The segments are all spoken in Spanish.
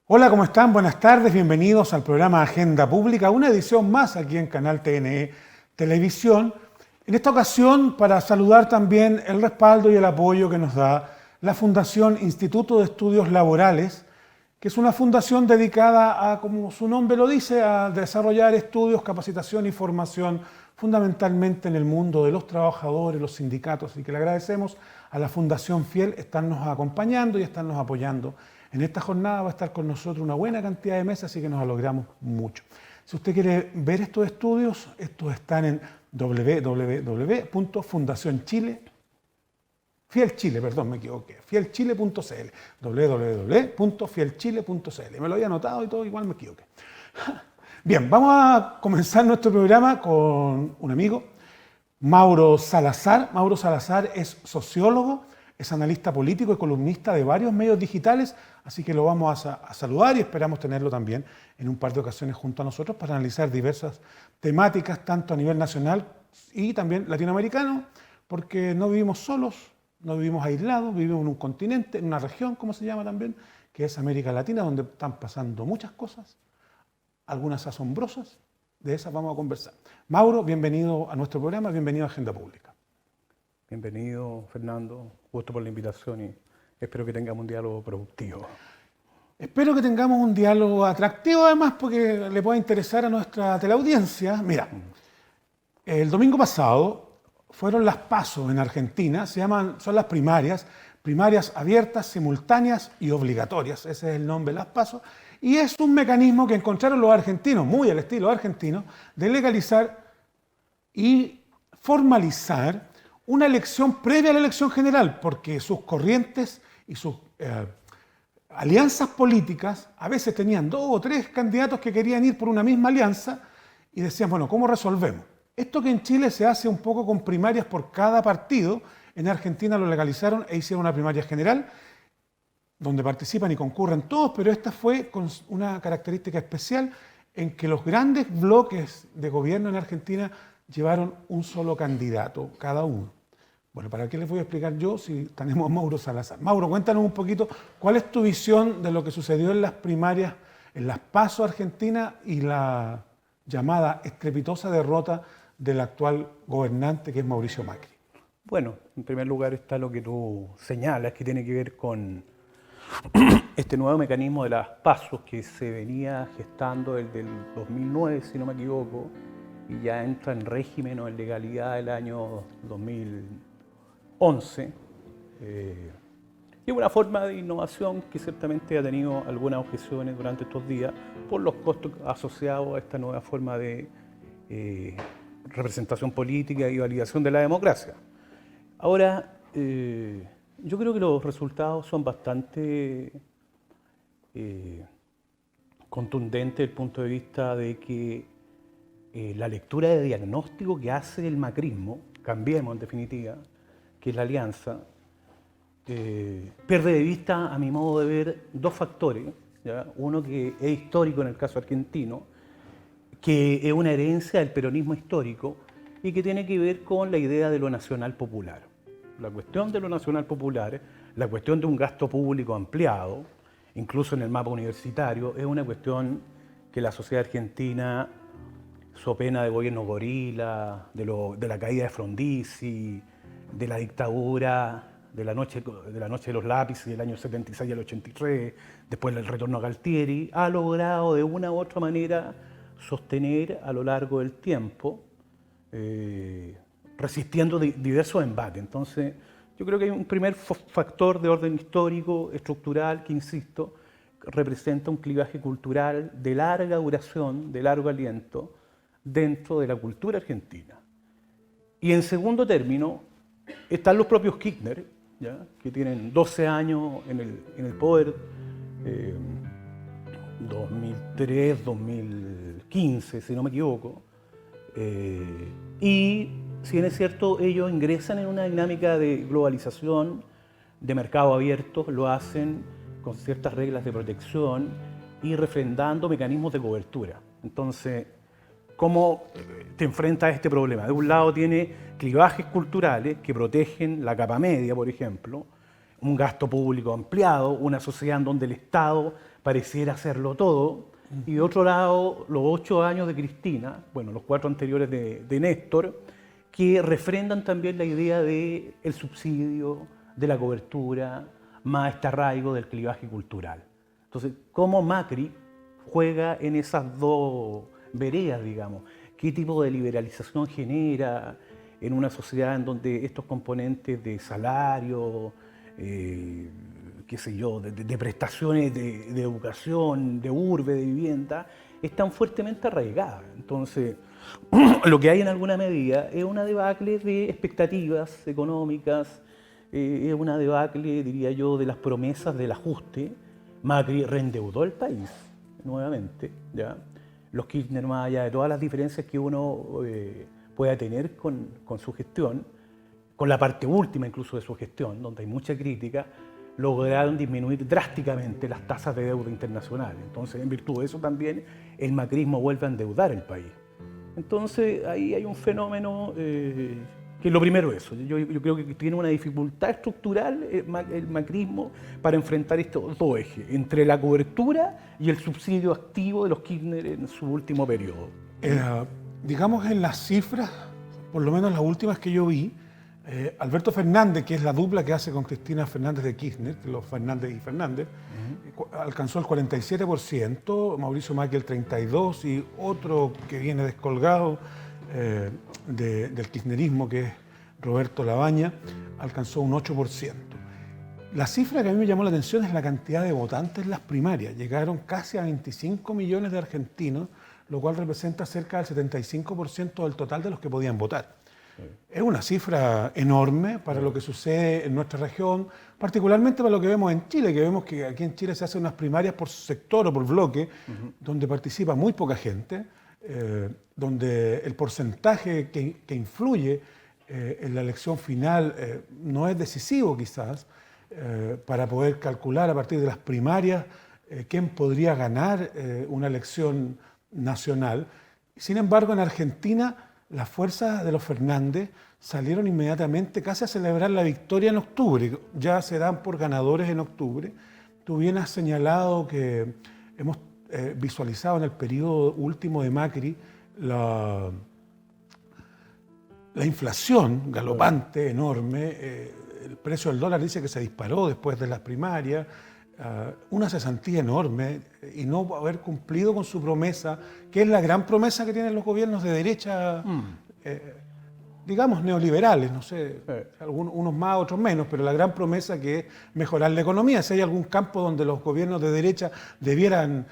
Hola, ¿cómo están? Buenas tardes, bienvenidos al programa Agenda Pública, una edición más aquí en Canal TNE Televisión. En esta ocasión, para saludar también el respaldo y el apoyo que nos da la Fundación Instituto de Estudios Laborales, que es una fundación dedicada a, como su nombre lo dice, a desarrollar estudios, capacitación y formación fundamentalmente en el mundo de los trabajadores, los sindicatos, y que le agradecemos a la Fundación Fiel estarnos acompañando y estarnos apoyando. En esta jornada va a estar con nosotros una buena cantidad de mesas, así que nos alegramos mucho. Si usted quiere ver estos estudios, estos están en www.fundacionchile, Fielchile, perdón, me equivoqué, fielchile.cl, www.fielchile.cl. Me lo había anotado y todo, igual me equivoqué. Bien, vamos a comenzar nuestro programa con un amigo, Mauro Salazar. Mauro Salazar es sociólogo, es analista político y columnista de varios medios digitales, así que lo vamos a saludar y esperamos tenerlo también en un par de ocasiones junto a nosotros para analizar diversas temáticas, tanto a nivel nacional y también latinoamericano, porque no vivimos solos, no vivimos aislados, vivimos en un continente, en una región, como se llama también, que es América Latina, donde están pasando muchas cosas, algunas asombrosas. De esas vamos a conversar. Mauro, bienvenido a nuestro programa, bienvenido a Agenda Pública. Bienvenido, Fernando. Gusto por la invitación y espero que tengamos un diálogo productivo. Espero que tengamos un diálogo atractivo, además, porque le pueda interesar a nuestra teleaudiencia. Mira, el domingo pasado fueron las PASO en Argentina, son las primarias abiertas, simultáneas y obligatorias. Ese es el nombre de las PASO. Y es un mecanismo que encontraron los argentinos, muy al estilo argentino, de legalizar y formalizar una elección previa a la elección general, porque sus corrientes y sus alianzas políticas a veces tenían 2 o 3 candidatos que querían ir por una misma alianza y decían, bueno, ¿cómo resolvemos? Esto que en Chile se hace un poco con primarias por cada partido, en Argentina lo legalizaron e hicieron una primaria general, donde participan y concurren todos, pero esta fue con una característica especial en que los grandes bloques de gobierno en Argentina llevaron un solo candidato, cada uno. Bueno, ¿para qué les voy a explicar yo si tenemos a Mauro Salazar? Mauro, cuéntanos un poquito, ¿cuál es tu visión de lo que sucedió en las primarias, en las PASO Argentina y la llamada estrepitosa derrota del actual gobernante que es Mauricio Macri? Bueno, en primer lugar está lo que tú señalas, que tiene que ver con este nuevo mecanismo de las PASO que se venía gestando desde el 2009, si no me equivoco, y ya entra en régimen o en legalidad el año 2011. Y una forma de innovación que ciertamente ha tenido algunas objeciones durante estos días por los costos asociados a esta nueva forma de representación política y validación de la democracia. Ahora, yo creo que los resultados son bastante contundentes desde el punto de vista de que la lectura de diagnóstico que hace el macrismo, Cambiemos en definitiva, que es la alianza, pierde de vista, a mi modo de ver, 2 factores. ¿Ya? Uno que es histórico en el caso argentino, que es una herencia del peronismo histórico y que tiene que ver con la idea de lo nacional popular. La cuestión de lo nacional popular, la cuestión de un gasto público ampliado, incluso en el mapa universitario, es una cuestión que la sociedad argentina, so pena de gobierno gorila, de la caída de Frondizi, de la dictadura, de la noche de los lápices del año 76 al 83, después del retorno a Galtieri, ha logrado de una u otra manera sostener a lo largo del tiempo, resistiendo diversos embates. Entonces, yo creo que hay un primer factor de orden histórico, estructural, que, insisto, representa un clivaje cultural de larga duración, de largo aliento, dentro de la cultura argentina. Y en segundo término, están los propios Kirchner, ¿ya? Que tienen 12 años en el poder, 2003, 2015, si no me equivoco, y si bien es cierto, ellos ingresan en una dinámica de globalización, de mercado abierto, lo hacen con ciertas reglas de protección y refrendando mecanismos de cobertura. Entonces, ¿cómo te enfrentas a este problema? De un lado tiene clivajes culturales que protegen la capa media, por ejemplo, un gasto público ampliado, una sociedad en donde el Estado pareciera hacerlo todo, y de otro lado los 8 años de Cristina, bueno, los 4 anteriores de Néstor, que refrendan también la idea del subsidio, de la cobertura, más este arraigo del clivaje cultural. Entonces, ¿cómo Macri juega en esas dos veredas, digamos? ¿Qué tipo de liberalización genera en una sociedad en donde estos componentes de salario, qué sé yo, de prestaciones de educación, de urbe, de vivienda, están fuertemente arraigadas? Entonces, lo que hay en alguna medida es una debacle de expectativas económicas, es una debacle, diría yo, de las promesas del ajuste. Macri reendeudó el país nuevamente, ¿ya? Los Kirchner, más allá de todas las diferencias que uno pueda tener con su gestión, con la parte última incluso de su gestión, donde hay mucha crítica, lograron disminuir drásticamente las tasas de deuda internacional. Entonces, en virtud de eso también, el macrismo vuelve a endeudar el país. Entonces, ahí hay un fenómeno que lo primero es eso. Yo creo que tiene una dificultad estructural el macrismo para enfrentar estos dos ejes, entre la cobertura y el subsidio activo de los Kirchner en su último periodo. Digamos en las cifras, por lo menos las últimas que yo vi, Alberto Fernández, que es la dupla que hace con Cristina Fernández de Kirchner, los Fernández y Fernández, alcanzó el 47%, Mauricio Macri el 32% y otro que viene descolgado del kirchnerismo, que es Roberto Labaña, alcanzó un 8%. La cifra que a mí me llamó la atención es la cantidad de votantes en las primarias. Llegaron casi a 25 millones de argentinos, lo cual representa cerca del 75% del total de los que podían votar. Es una cifra enorme para lo que sucede en nuestra región, particularmente para lo que vemos en Chile, que vemos que aquí en Chile se hacen unas primarias por sector o por bloque, donde participa muy poca gente, donde el porcentaje que influye en la elección final no es decisivo quizás, para poder calcular a partir de las primarias quién podría ganar una elección nacional. Sin embargo, en Argentina las fuerzas de los Fernández salieron inmediatamente casi a celebrar la victoria en octubre. Ya se dan por ganadores en octubre. Tú bien has señalado que hemos visualizado en el periodo último de Macri la inflación galopante, enorme. El precio del dólar dice que se disparó después de las primarias. Una cesantía enorme y no haber cumplido con su promesa, que es la gran promesa que tienen los gobiernos de derecha, digamos neoliberales, no sé, unos más, otros menos, pero la gran promesa que es mejorar la economía. Si hay algún campo donde los gobiernos de derecha debieran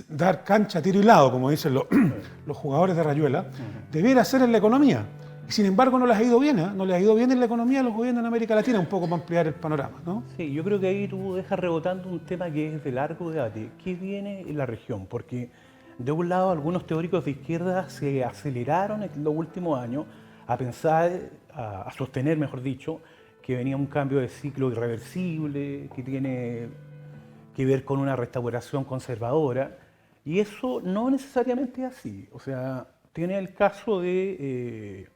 dar cancha, tiro y lado, como dicen los jugadores de Rayuela, debiera ser en la economía. Sin embargo, no les ha ido bien, no les ha ido bien en la economía a los gobiernos en América Latina, un poco para ampliar el panorama, ¿no? Sí, yo creo que ahí tú dejas rebotando un tema que es de largo debate. ¿Qué viene en la región? Porque de un lado algunos teóricos de izquierda se aceleraron en los últimos años a pensar, a sostener, mejor dicho, que venía un cambio de ciclo irreversible, que tiene que ver con una restauración conservadora, y eso no necesariamente es así. O sea, tiene el caso de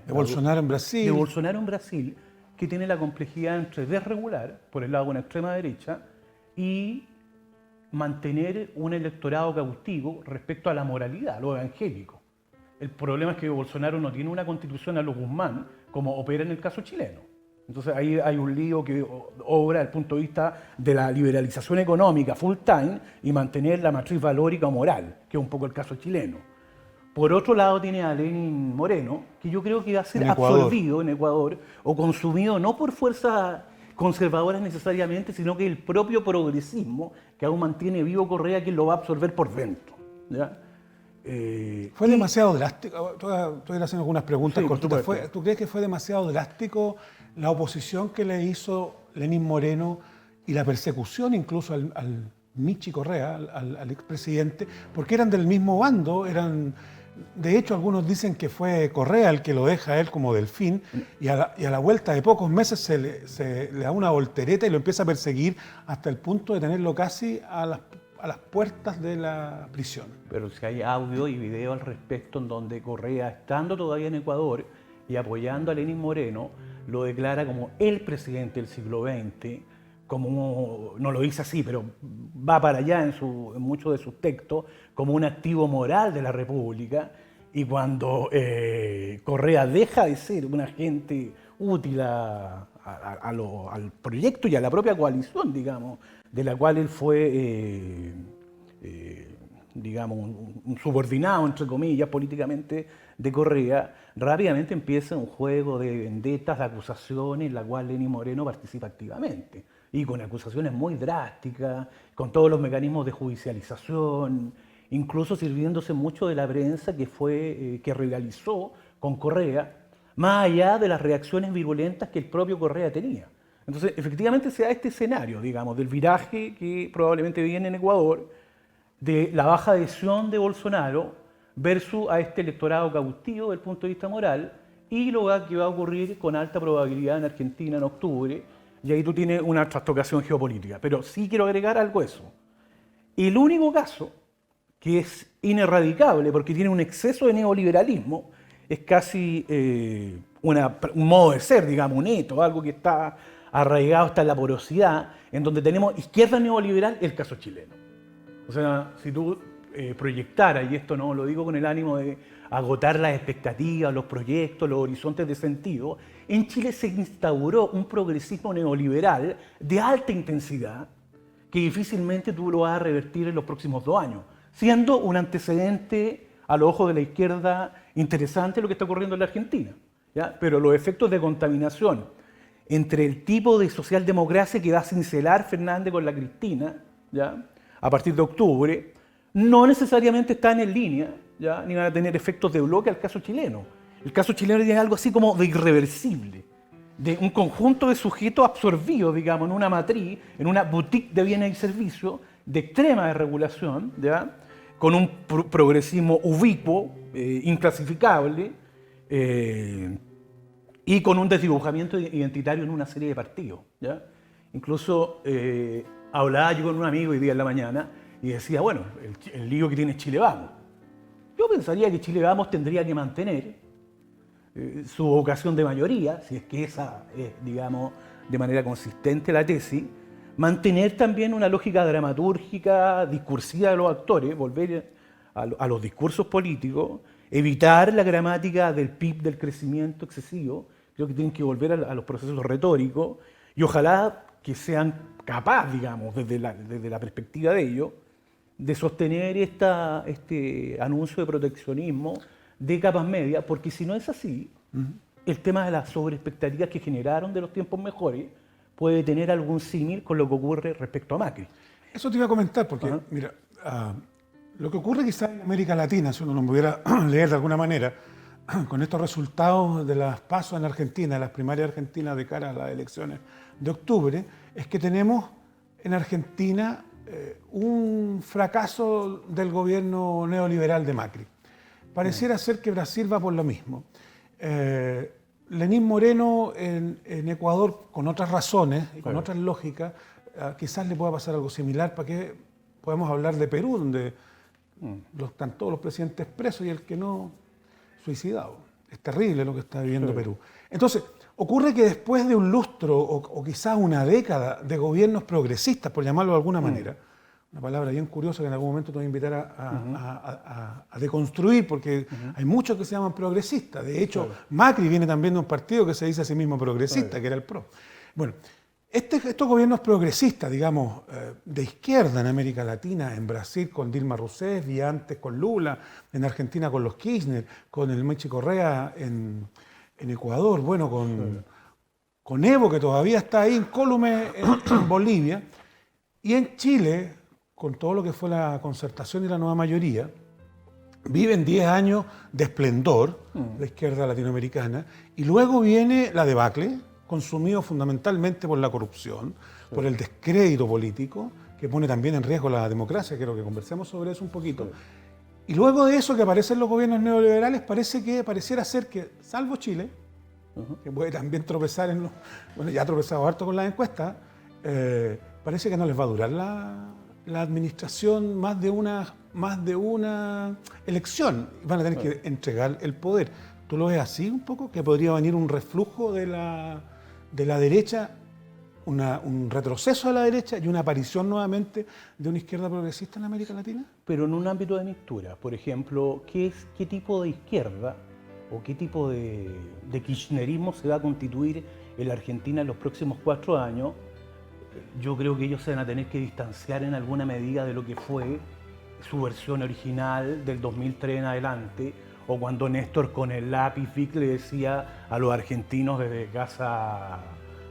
Bolsonaro en Brasil. De Bolsonaro en Brasil, que tiene la complejidad entre desregular, por el lado de una extrema derecha, y mantener un electorado cautivo respecto a la moralidad, a lo evangélico. El problema es que Bolsonaro no tiene una constitución a lo Guzmán, como opera en el caso chileno. Entonces ahí hay un lío que obra desde el punto de vista de la liberalización económica full time y mantener la matriz valórica o moral, que es un poco el caso chileno. Por otro lado tiene a Lenín Moreno, que yo creo que va a ser absorbido en Ecuador o consumido no por fuerzas conservadoras necesariamente, sino que el propio progresismo que aún mantiene vivo Correa, quien lo va a absorber por dentro, ¿ya? Fue demasiado drástico. Tú vas haciendo algunas preguntas sí, cortitas. ¿Tú crees que fue demasiado drástico la oposición que le hizo Lenín Moreno y la persecución incluso al Michi Correa, al expresidente? Porque eran del mismo bando, de hecho, algunos dicen que fue Correa el que lo deja a él como delfín y a la vuelta de pocos meses se le da una voltereta y lo empieza a perseguir hasta el punto de tenerlo casi a las puertas de la prisión. Pero si hay audio y video al respecto en donde Correa, estando todavía en Ecuador y apoyando a Lenín Moreno, lo declara como el presidente del siglo XX, como, no lo dice así, pero va para allá en muchos de sus textos, como un activo moral de la República, y cuando Correa deja de ser un agente útil al proyecto y a la propia coalición, digamos, de la cual él fue, digamos, un subordinado, entre comillas, políticamente de Correa, rápidamente empieza un juego de vendetas, de acusaciones, en la cual Lenín Moreno participa activamente, y con acusaciones muy drásticas, con todos los mecanismos de judicialización, incluso sirviéndose mucho de la prensa que rivalizó con Correa, más allá de las reacciones virulentas que el propio Correa tenía. Entonces, efectivamente se da este escenario, digamos, del viraje que probablemente viene en Ecuador, de la baja adhesión de Bolsonaro versus a este electorado cautivo desde el punto de vista moral, y lo que va a ocurrir con alta probabilidad en Argentina en octubre, y ahí tú tienes una trastocación geopolítica. Pero sí quiero agregar algo a eso. El único caso que es inerradicable porque tiene un exceso de neoliberalismo, es casi un modo de ser, digamos, un hito, algo que está arraigado hasta en la porosidad, en donde tenemos izquierda neoliberal, el caso chileno. O sea, si tú proyectaras, y esto no lo digo con el ánimo de agotar las expectativas, los proyectos, los horizontes de sentido, en Chile se instauró un progresismo neoliberal de alta intensidad que difícilmente tú lo vas a revertir en los próximos 2 años, siendo un antecedente a los ojos de la izquierda interesante lo que está ocurriendo en la Argentina, ¿ya? Pero los efectos de contaminación entre el tipo de socialdemocracia que va a cincelar Fernández con la Cristina, ¿ya?, a partir de octubre, no necesariamente están en línea, ¿ya?, ni van a tener efectos de bloque al caso chileno. El caso chileno tiene algo así como de irreversible, de un conjunto de sujetos absorbidos, digamos, en una matriz, en una boutique de bienes y servicios de extrema desregulación, ¿ya?, con un progresismo ubicuo, inclasificable, y con un desdibujamiento identitario en una serie de partidos, ¿ya? Incluso hablaba yo con un amigo hoy día en la mañana y decía, bueno, el lío que tiene Chile Vamos. Yo pensaría que Chile Vamos tendría que mantener su vocación de mayoría, si es que esa es, digamos, de manera consistente la tesis, mantener también una lógica dramatúrgica, discursiva de los actores, volver a los discursos políticos, evitar la gramática del PIB, del crecimiento excesivo. Creo que tienen que volver a los procesos retóricos y ojalá que sean capaces, digamos, desde la perspectiva de ellos, de sostener este anuncio de proteccionismo de capas medias, porque si no es así, el tema de las sobreexpectativas que generaron de los tiempos mejores puede tener algún símil con lo que ocurre respecto a Macri. Eso te iba a comentar, porque, mira, lo que ocurre quizás en América Latina, si uno lo pudiera leer de alguna manera, con estos resultados de las PASO en Argentina, de las primarias argentinas de cara a las elecciones de octubre, es que tenemos en Argentina un fracaso del gobierno neoliberal de Macri. Pareciera ser que Brasil va por lo mismo. Lenín Moreno en Ecuador, con otras razones y con otras lógicas, quizás le pueda pasar algo similar. ¿Para qué podemos hablar de Perú, donde están todos los presidentes presos y el que no, suicidado? Es terrible lo que está viviendo Perú. Entonces, ocurre que después de un lustro o quizás una década de gobiernos progresistas, por llamarlo de alguna manera, una palabra bien curiosa que en algún momento te voy a invitar a deconstruir, porque hay muchos que se llaman progresistas. De hecho, Macri viene también de un partido que se dice a sí mismo progresista, que era el PRO. Bueno, estos gobiernos progresistas, digamos, de izquierda en América Latina, en Brasil con Dilma Rousseff y antes con Lula, en Argentina con los Kirchner, con el Mechi Correa en Ecuador, bueno, con Evo, que todavía está ahí incólume en Bolivia, y en Chile, con todo lo que fue la concertación y la nueva mayoría, viven 10 años de esplendor, la izquierda latinoamericana, y luego viene la debacle, consumido fundamentalmente por la corrupción, por el descrédito político, que pone también en riesgo la democracia, quiero que conversemos sobre eso un poquito. Y luego de eso que aparecen los gobiernos neoliberales, pareciera ser que, salvo Chile, que puede también tropezar bueno, ya ha tropezado harto con las encuestas, parece que no les va a durar la administración más de una elección. Van a tener que entregar el poder. ¿Tú lo ves así un poco? ¿Que podría venir un reflujo de la derecha, un retroceso de la derecha y una aparición nuevamente de una izquierda progresista en América Latina? Pero en un ámbito de mixtura. Por ejemplo, ¿qué tipo de izquierda o qué tipo de kirchnerismo se va a constituir en la Argentina en los próximos 4 años? Yo creo que ellos se van a tener que distanciar en alguna medida de lo que fue su versión original del 2003 en adelante, o cuando Néstor con el lápiz Bic le decía a los argentinos desde Casa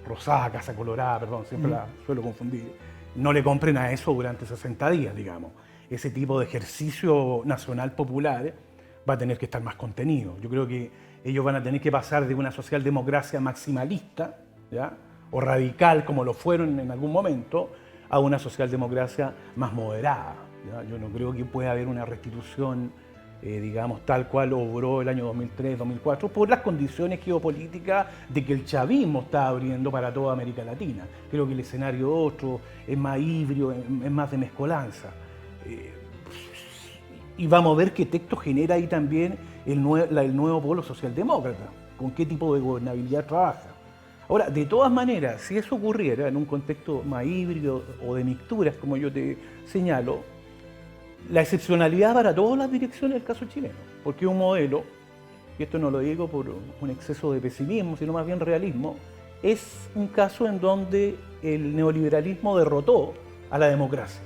Rosada, Casa Colorada, perdón, siempre la suelo confundir, no le compren a eso durante 60 días, digamos. Ese tipo de ejercicio nacional popular va a tener que estar más contenido. Yo creo que ellos van a tener que pasar de una socialdemocracia maximalista, ¿ya?, o radical, como lo fueron en algún momento, a una socialdemocracia más moderada, ¿ya? Yo no creo que pueda haber una restitución, digamos, tal cual obró el año 2003-2004, por las condiciones geopolíticas de que el chavismo está abriendo para toda América Latina. Creo que el escenario otro, es más híbrido, es más de mezcolanza. Y vamos a ver qué texto genera ahí también el nuevo polo socialdemócrata, con qué tipo de gobernabilidad trabaja. Ahora, de todas maneras, si eso ocurriera en un contexto más híbrido o de mixturas, como yo te señalo, la excepcionalidad para todas las direcciones del caso chileno, porque es un modelo, y esto no lo digo por un exceso de pesimismo, sino más bien realismo, es un caso en donde el neoliberalismo derrotó a la democracia.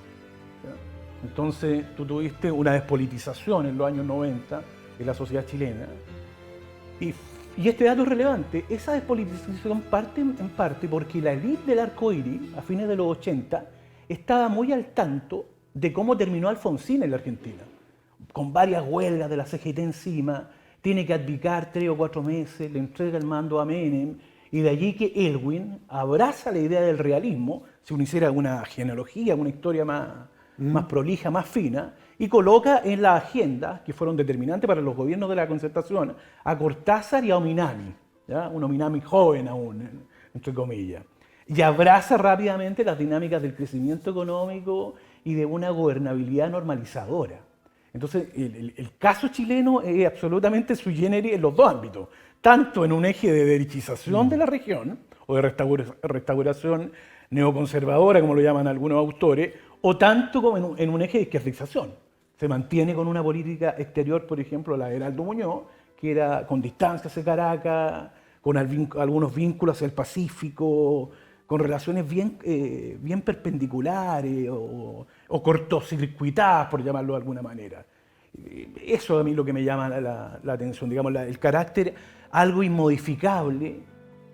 Entonces, tú tuviste una despolitización en los años 90 de la sociedad chilena, y este dato es relevante. Esa despolitización parte en parte porque la élite del arco iris, a fines de los 80, estaba muy al tanto de cómo terminó Alfonsín en la Argentina, con varias huelgas de la CGT encima, tiene que abdicar 3 o 4 meses, le entrega el mando a Menem, y de allí que Elwin abraza la idea del realismo, si uno hiciera una genealogía, una historia más prolija, más fina, y coloca en la agenda, que fueron determinantes para los gobiernos de la Concertación, a Cortázar y a Ominami, ¿ya?, un Ominami joven aún, entre comillas, y abraza rápidamente las dinámicas del crecimiento económico y de una gobernabilidad normalizadora. Entonces, el caso chileno es absolutamente sui generis en los dos ámbitos, tanto en un eje de derechización de la región, o de restauración neoconservadora, como lo llaman algunos autores, o tanto como en un eje de izquierdización. Se mantiene con una política exterior, por ejemplo, la de Heraldo Muñoz, que era con distancia hacia Caracas, con algunos vínculos hacia el Pacífico, con relaciones bien perpendiculares o cortocircuitadas, por llamarlo de alguna manera. Eso a mí es lo que me llama la atención, digamos, el carácter algo inmodificable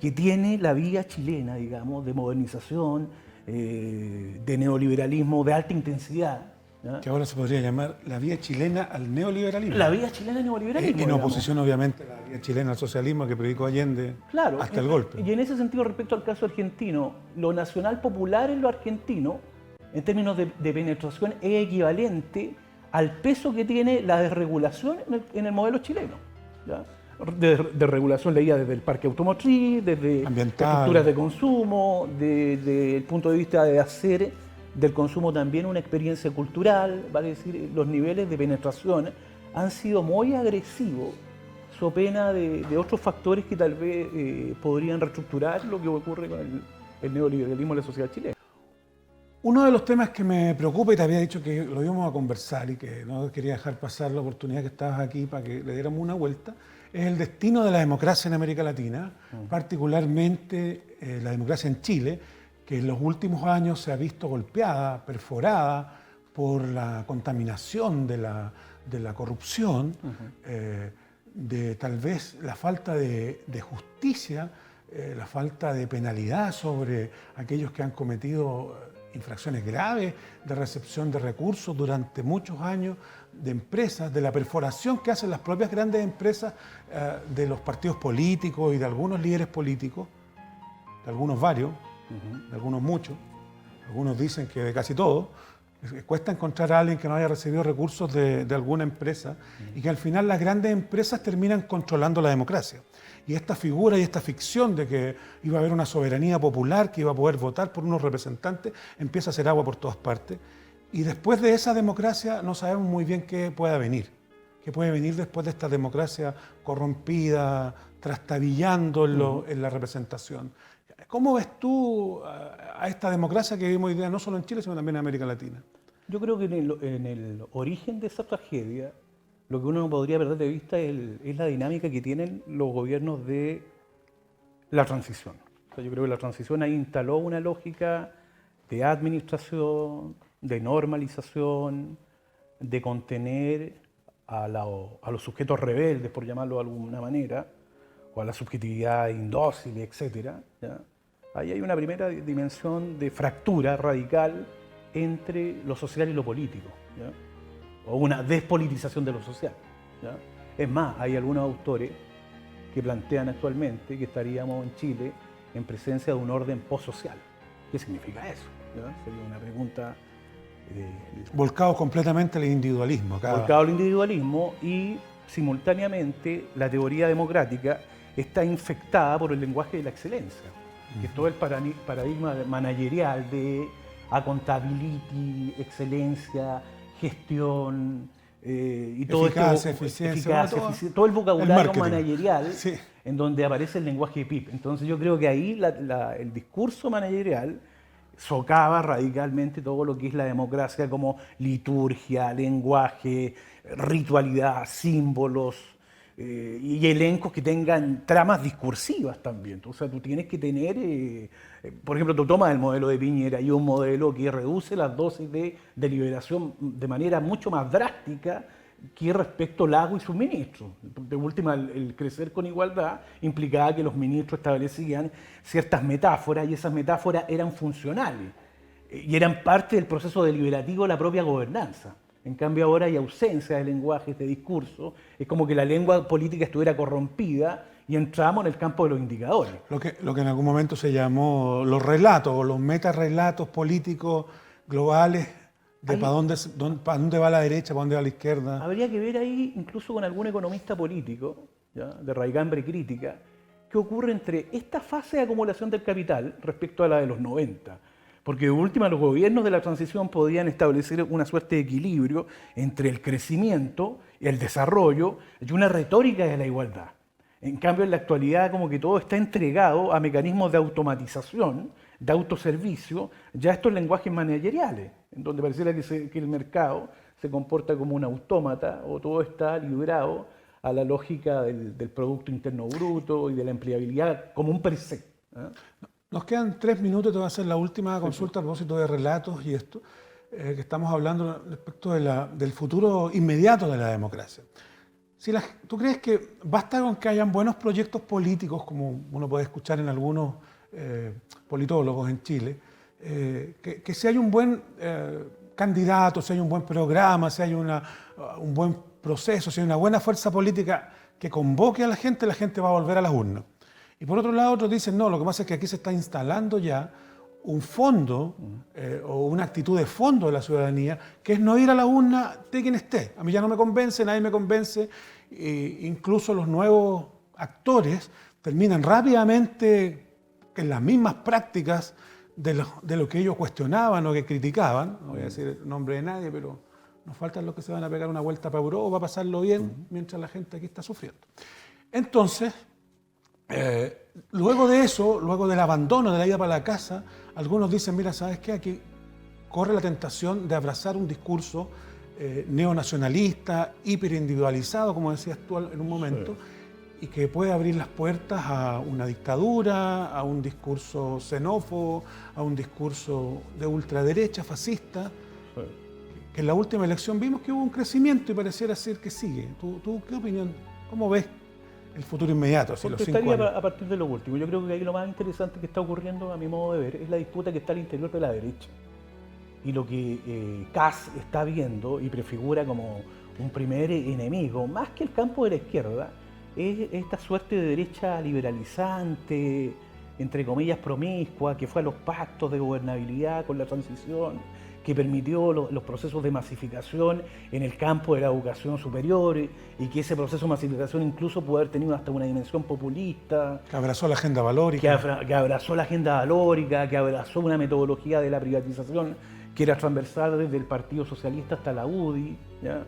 que tiene la vía chilena, digamos, de modernización, de neoliberalismo de alta intensidad, ¿ya?, que ahora se podría llamar la vía chilena al neoliberalismo. La vía chilena al neoliberalismo. En oposición, obviamente, a la vía chilena al socialismo que predicó Allende, claro, hasta el golpe. Y en ese sentido, respecto al caso argentino, lo nacional popular en lo argentino, en términos de penetración, es equivalente al peso que tiene la desregulación en el modelo chileno, ¿ya?, de regulación leída desde el parque automotriz, desde estructuras de consumo, desde el punto de vista de hacer del consumo también una experiencia cultural, vale decir, los niveles de penetración han sido muy agresivos, so pena de otros factores que tal vez podrían reestructurar lo que ocurre con el neoliberalismo en la sociedad chilena. Uno de los temas que me preocupa, y te había dicho que lo íbamos a conversar y que no quería dejar pasar la oportunidad que estabas aquí para que le diéramos una vuelta, es el destino de la democracia en América Latina, particularmente la democracia en Chile, que en los últimos años se ha visto golpeada, perforada por la contaminación de la corrupción, de tal vez la falta de justicia, la falta de penalidad sobre aquellos que han cometido infracciones graves de recepción de recursos durante muchos años, de empresas, de la perforación que hacen las propias grandes empresas de los partidos políticos y de algunos líderes políticos, de algunos varios, de algunos muchos, algunos dicen que de casi todos. Cuesta encontrar a alguien que no haya recibido recursos de alguna empresa y que al final las grandes empresas terminan controlando la democracia. Y esta figura y esta ficción de que iba a haber una soberanía popular, que iba a poder votar por unos representantes, empieza a hacer agua por todas partes. Y después de esa democracia no sabemos muy bien qué pueda venir. que puede venir después de esta democracia corrompida, trastabillando en la representación. ¿Cómo ves tú a esta democracia que vivimos hoy día, no solo en Chile, sino también en América Latina? Yo creo que en el origen de esa tragedia, lo que uno no podría perder de vista es la dinámica que tienen los gobiernos de la transición. O sea, yo creo que la transición ahí instaló una lógica de administración, de normalización, de contener a los sujetos rebeldes, por llamarlo de alguna manera, o a la subjetividad indócil, etc. Ahí hay una primera dimensión de fractura radical entre lo social y lo político, ¿ya? O una despolitización de lo social, ¿ya? Es más, hay algunos autores que plantean actualmente que estaríamos en Chile en presencia de un orden postsocial. ¿Qué significa eso? ¿Ya? Sería una pregunta... volcado completamente al individualismo. Volcado al individualismo y simultáneamente la teoría democrática está infectada por el lenguaje de la excelencia, que es todo el paradigma managerial de accountability, excelencia, gestión y todo eficacia, eficiencia, todo el vocabulario managerial, sí, en donde aparece el lenguaje PIP. Entonces yo creo que ahí el discurso managerial socava radicalmente todo lo que es la democracia como liturgia, lenguaje, ritualidad, símbolos y elencos que tengan tramas discursivas también. O sea, tú tienes que tener, por ejemplo, tú tomas el modelo de Piñera y un modelo que reduce las dosis de deliberación de manera mucho más drástica que respecto al agua y sus ministros. De última, el crecer con igualdad implicaba que los ministros establecían ciertas metáforas y esas metáforas eran funcionales y eran parte del proceso deliberativo de la propia gobernanza. En cambio ahora hay ausencia de lenguajes, de discurso, es como que la lengua política estuviera corrompida y entramos en el campo de los indicadores. Lo que en algún momento se llamó los relatos o los metarrelatos políticos globales de para dónde va la derecha, para dónde va la izquierda. Habría que ver ahí, incluso con algún economista político, ¿ya?, de raigambre crítica, qué ocurre entre esta fase de acumulación del capital respecto a la de los 90. Porque de última los gobiernos de la transición podían establecer una suerte de equilibrio entre el crecimiento, el desarrollo y una retórica de la igualdad. En cambio, en la actualidad como que todo está entregado a mecanismos de automatización, de autoservicio, ya estos lenguajes manageriales, en donde pareciera que el mercado se comporta como un autómata o todo está librado a la lógica del Producto Interno Bruto y de la empleabilidad como un per se, ¿eh? Nos quedan 3 minutos, te voy a hacer la última consulta a propósito de relatos y esto, que estamos hablando respecto del futuro inmediato de la democracia. ¿Tú crees que basta con que hayan buenos proyectos políticos, como uno puede escuchar en algunos politólogos en Chile, que si hay un buen candidato, si hay un buen programa, si hay un buen proceso, si hay una buena fuerza política que convoque a la gente va a volver a las urnas? Y por otro lado, otros dicen, no, lo que pasa es que aquí se está instalando ya un fondo o una actitud de fondo de la ciudadanía, que es no ir a la urna de quien esté. A mí ya no me convence, nadie me convence. Incluso los nuevos actores terminan rápidamente en las mismas prácticas de lo que ellos cuestionaban o que criticaban. No voy a decir el nombre de nadie, pero nos faltan los que se van a pegar una vuelta para Europa, a pasarlo bien, mientras la gente aquí está sufriendo. Entonces, luego de eso, luego del abandono de la ida para la casa, algunos dicen, mira, ¿sabes qué? Aquí corre la tentación de abrazar un discurso neonacionalista, hiperindividualizado, como decías tú en un momento, sí, y que puede abrir las puertas a una dictadura, a un discurso xenófobo, a un discurso de ultraderecha, fascista, sí, que en la última elección vimos que hubo un crecimiento y pareciera ser que sigue. ¿Tú qué opinión? ¿Cómo ves el futuro inmediato, así los 5 años? A partir de lo último. Yo creo que ahí lo más interesante que está ocurriendo, a mi modo de ver, es la disputa que está al interior de la derecha. Y lo que Kass está viendo y prefigura como un primer enemigo, más que el campo de la izquierda, es esta suerte de derecha liberalizante, entre comillas promiscua, que fue a los pactos de gobernabilidad con la transición, que permitió los procesos de masificación en el campo de la educación superior y que ese proceso de masificación incluso pudo haber tenido hasta una dimensión populista. Que abrazó la agenda valórica. Que abrazó la agenda valórica, que abrazó una metodología de la privatización que era transversal desde el Partido Socialista hasta la UDI, ¿ya?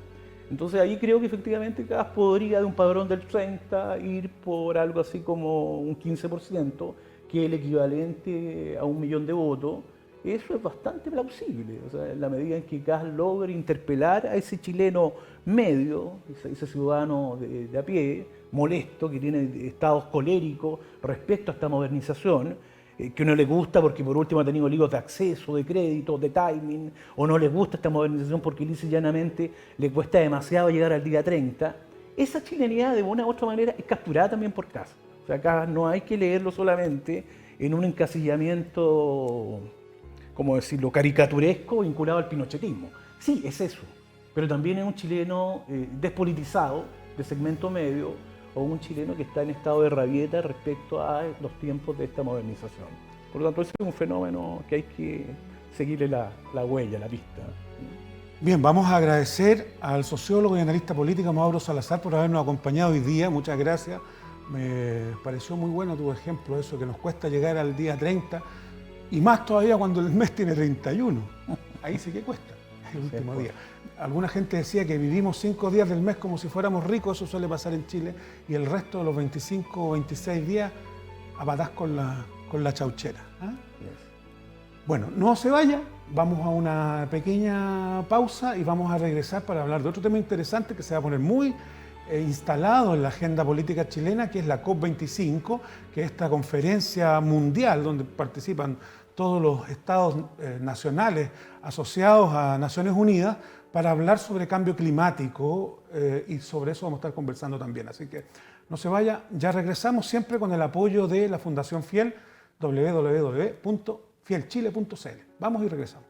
Entonces ahí creo que efectivamente Kast podría de un padrón del 30 ir por algo así como un 15%, que es el equivalente a 1 millón de votos. Eso es bastante plausible, o sea, en la medida en que Kast logre interpelar a ese chileno medio, ese ciudadano de a pie, molesto, que tiene estados coléricos respecto a esta modernización, que no le gusta porque por último ha tenido líos de acceso, de crédito, de timing, o no le gusta esta modernización porque lisa y llanamente le cuesta demasiado llegar al día 30, esa chilenidad de una u otra manera es capturada también por Kast. O sea, acá no hay que leerlo solamente en un encasillamiento, como decirlo, caricaturesco vinculado al pinochetismo. Sí, es eso, pero también es un chileno despolitizado, de segmento medio, o un chileno que está en estado de rabieta respecto a los tiempos de esta modernización. Por lo tanto, ese es un fenómeno que hay que seguirle la huella, la pista. Bien, vamos a agradecer al sociólogo y analista político Mauro Salazar por habernos acompañado hoy día. Muchas gracias. Me pareció muy bueno tu ejemplo, eso que nos cuesta llegar al día 30 y más todavía cuando el mes tiene 31. Ahí sí que cuesta, el último día. Alguna gente decía que vivimos 5 días del mes como si fuéramos ricos, eso suele pasar en Chile, y el resto de los 25 o 26 días a patás con la chauchera. ¿Ah? Bueno, no se vaya, vamos a una pequeña pausa y vamos a regresar para hablar de otro tema interesante que se va a poner muy instalado en la agenda política chilena, que es la COP25, que es esta conferencia mundial donde participan todos los estados nacionales asociados a Naciones Unidas para hablar sobre cambio climático y sobre eso vamos a estar conversando también. Así que no se vaya, ya regresamos siempre con el apoyo de la Fundación Fiel, www.fielchile.cl. Vamos y regresamos.